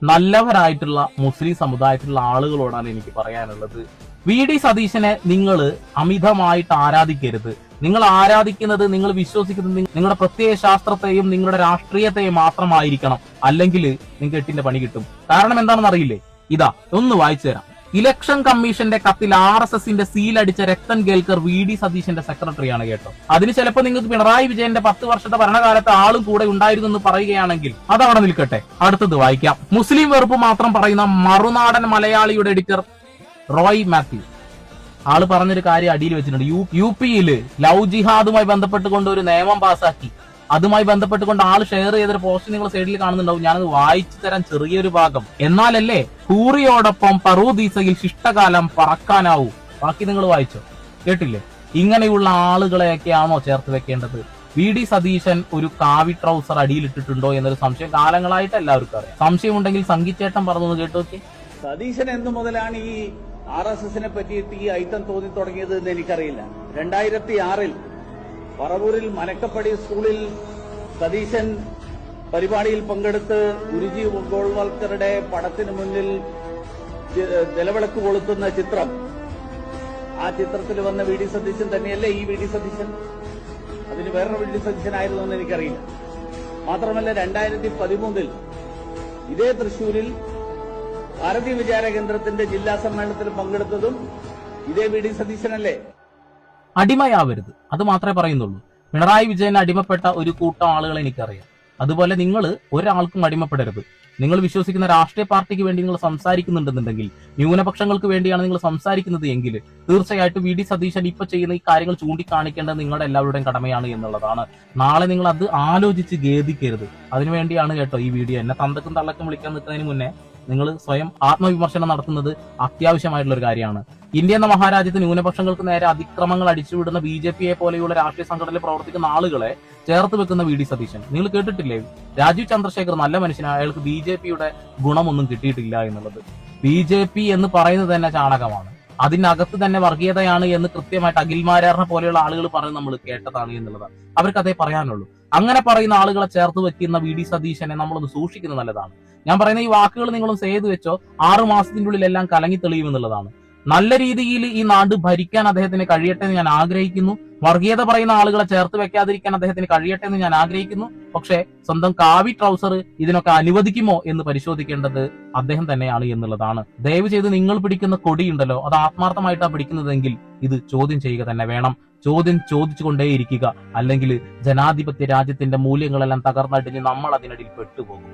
നല്ലവരായിട്ടുള്ള മുസ്ലിം സമുദായത്തിലുള്ള ആളുകളോടാണ് എനിക്ക് പറയാനുള്ളത്. V D സതീശനെ നിങ്ങൾ അമിതമായിട്ട് ആരാധിക്കരുത്. നിങ്ങൾ ആരാധിക്കുന്നത്, നിങ്ങൾ വിശ്വസിക്കുന്നത് നിങ്ങളുടെ പ്രത്യയ ശാസ്ത്രത്തെയും നിങ്ങളുടെ രാഷ്ട്രീയത്തെയും മാത്രമായിരിക്കണം. അല്ലെങ്കിൽ നിങ്ങൾക്ക് എട്ടിന്റെ പണി കിട്ടും. കാരണം എന്താണെന്ന് അറിയില്ലേ? ഇതാ ഒന്ന് വായിച്ചു തരാം. ഇലക്ഷൻ കമ്മീഷന്റെ കത്തിൽ RSSന്റെ സീലടിച്ച രക്തൻ കേൽക്കർ വി ഡി സതീശന്റെ സെക്രട്ടറിയാണ് കേട്ടോ. അതിന് ചിലപ്പോൾ നിങ്ങൾക്ക് പിണറായി വിജയന്റെ 10 വർഷത്തെ ഭരണകാലത്ത് ആളും കൂടെ ഉണ്ടായിരുന്നു എന്ന് പറയുകയാണെങ്കിൽ അതവിടെ നിൽക്കട്ടെ. അടുത്തത് വായിക്കാം. മുസ്ലിം വെറുപ്പ് മാത്രം പറയുന്ന മറുനാടൻ മലയാളിയുടെ എഡിറ്റർ റോയ് മാത്യു ആള് പറഞ്ഞൊരു കാര്യം അടിയിൽ വെച്ചിട്ടുണ്ട്. യുപിയിൽ ലവ് ജിഹാദുമായി ബന്ധപ്പെട്ടുകൊണ്ട് ഒരു നിയമം പാസാക്കി. അതുമായി ബന്ധപ്പെട്ടുകൊണ്ട് ആള് ഷെയർ ചെയ്തൊരു പോസ്റ്റ് നിങ്ങൾ സൈഡിൽ കാണുന്നുണ്ടാവും. ഞാനത് വായിച്ചു തരാൻ ചെറിയൊരു ഭാഗം. എന്നാലല്ലേ ഹൂറിയോടൊപ്പം പറൂദീസയിൽ ശിഷ്ടകാലം പറക്കാനാവൂ. ബാക്കി നിങ്ങൾ വായിച്ചോ? കേട്ടില്ലേ? ഇങ്ങനെയുള്ള ആളുകളെയൊക്കെയാണോ ചേർത്ത് വെക്കേണ്ടത്? വി ഡി സതീശൻ ഒരു കാവി ട്രൗസർ അടിയിലിട്ടിട്ടുണ്ടോ എന്നൊരു സംശയം കാലങ്ങളായിട്ട് എല്ലാവർക്കും അറിയാം. സംശയമുണ്ടെങ്കിൽ സംഗീതേട്ടൻ പറഞ്ഞു കേട്ടു നോക്കി. സതീശൻ എന്നു മുതലാണ് ഈ RSSനെ പറ്റിയിട്ട് ഈ ഐറ്റം തോന്നി തുടങ്ങിയത് എന്ന് എനിക്കറിയില്ല. 2006 പറവൂരിൽ മനക്കപ്പടി സ്കൂളിൽ സതീശൻ പരിപാടിയിൽ പങ്കെടുത്ത് ഗുരുജി ഗോൾവൽക്കറുടെ പടത്തിന് മുന്നിൽ നിലവിളക്ക് കൊളുത്തുന്ന ചിത്രം, ആ ചിത്രത്തിൽ വന്ന വി ഡി സതീശൻ തന്നെയല്ലേ ഈ വി ഡി സതീശൻ? അതിന് വേറൊരു വി ഡി സതീശനായിരുന്നു എന്ന് എനിക്കറിയില്ല. മാത്രമല്ല 2013 ഇതേ തൃശൂരിൽ ഭാരതീയ വിചാര കേന്ദ്രത്തിന്റെ ജില്ലാ സമ്മേളനത്തിൽ പങ്കെടുത്തതും ഇതേ വി ഡി സതീശനല്ലേ? അടിമയാവരുത്, അത് മാത്രമേ പറയുന്നുള്ളൂ. പിണറായി വിജയന് അടിമപ്പെട്ട ഒരു കൂട്ടം ആളുകളെ എനിക്കറിയാം. അതുപോലെ നിങ്ങൾ ഒരാൾക്കും അടിമപ്പെടരുത്. നിങ്ങൾ വിശ്വസിക്കുന്ന രാഷ്ട്രീയ പാർട്ടിക്ക് വേണ്ടി നിങ്ങൾ സംസാരിക്കുന്നുണ്ടെന്നുണ്ടെങ്കിൽ, ന്യൂനപക്ഷങ്ങൾക്ക് വേണ്ടിയാണ് നിങ്ങൾ സംസാരിക്കുന്നത് എങ്കിൽ തീർച്ചയായിട്ടും വി ഡി സതീശൻ ഇപ്പൊ ചെയ്യുന്ന ഈ കാര്യങ്ങൾ ചൂണ്ടിക്കാണിക്കേണ്ടത് നിങ്ങളുടെ എല്ലാവരുടെയും കടമയാണ് എന്നുള്ളതാണ്. നാളെ നിങ്ങൾ അത് ആലോചിച്ച് ഖേദിക്കരുത്. അതിനുവേണ്ടിയാണ് കേട്ടോ ഈ വീഡിയോ. എന്നെ തന്തക്കും തള്ളക്കും വിളിക്കാൻ നിൽക്കുന്നതിന് മുന്നേ നിങ്ങൾ സ്വയം ആത്മവിമർശനം നടത്തുന്നത് അത്യാവശ്യമായിട്ടുള്ള ഒരു കാര്യമാണ്. ഇന്ത്യ എന്ന മഹാരാജ്യത്ത് ന്യൂനപക്ഷങ്ങൾക്ക് നേരെ അതിക്രമങ്ങൾ അടിച്ചുവിടുന്ന BJP പോലെയുള്ള രാഷ്ട്രീയ സംഘടനയിൽ പ്രവർത്തിക്കുന്ന ആളുകളെ ചേർത്ത് വെക്കുന്ന വി ഡി സതീശൻ നിങ്ങൾ കേട്ടിട്ടില്ലേ? രാജീവ് ചന്ദ്രശേഖർ നല്ല മനുഷ്യനാണ്, അയാൾക്ക് BJPയുടെ ഗുണമൊന്നും കിട്ടിയിട്ടില്ല എന്നുള്ളത്. BJP എന്ന് പറയുന്നത് തന്നെ ചാണകമാണ്. അതിനകത്ത് തന്നെ വർഗീയതയാണ് എന്ന് കൃത്യമായിട്ട് അഖിൽമാരാറിനെ പോലെയുള്ള ആളുകൾ പറയുന്നത് നമ്മൾ കേട്ടതാണ് എന്നുള്ളതാണ്. അവർക്ക് അതേ പറയാനുള്ളൂ. അങ്ങനെ പറയുന്ന ആളുകളെ ചേർത്ത് വെക്കുന്ന വി ഡി സതീശനെ നമ്മളൊന്ന് സൂക്ഷിക്കുന്നത് നല്ലതാണ്. ഞാൻ പറയുന്ന ഈ വാക്കുകൾ നിങ്ങളൊന്ന് ചെയ്തു വെച്ചോ. 6 മാസത്തിന്റെ ഉള്ളിൽ എല്ലാം കലങ്ങി തെളിയുമെന്നുള്ളതാണ്. നല്ല രീതിയിൽ ഈ നാട് ഭരിക്കാൻ അദ്ദേഹത്തിന് കഴിയട്ടെ എന്ന് ഞാൻ ആഗ്രഹിക്കുന്നു. വർഗീയത പറയുന്ന ആളുകളെ ചേർത്ത് വെക്കാതിരിക്കാൻ അദ്ദേഹത്തിന് കഴിയട്ടെ എന്ന് ഞാൻ ആഗ്രഹിക്കുന്നു. പക്ഷേ സ്വന്തം കാവി ട്രൗസർ ഇതിനൊക്കെ അനുവദിക്കുമോ എന്ന് പരിശോധിക്കേണ്ടത് അദ്ദേഹം തന്നെയാണ് എന്നുള്ളതാണ്. ദയവ് ചെയ്ത് നിങ്ങൾ പിടിക്കുന്ന കൊടിയുണ്ടല്ലോ, അത് ആത്മാർത്ഥമായിട്ടാണ് പിടിക്കുന്നതെങ്കിൽ ഇത് ചോദ്യം ചെയ്യുക തന്നെ വേണം. ചോദ്യം ചോദിച്ചുകൊണ്ടേയിരിക്കുക. അല്ലെങ്കിൽ ജനാധിപത്യ രാജ്യത്തിന്റെ മൂല്യങ്ങളെല്ലാം തകർന്നടിഞ്ഞ് നമ്മൾ അതിനിടയിൽ പെട്ടുപോകും.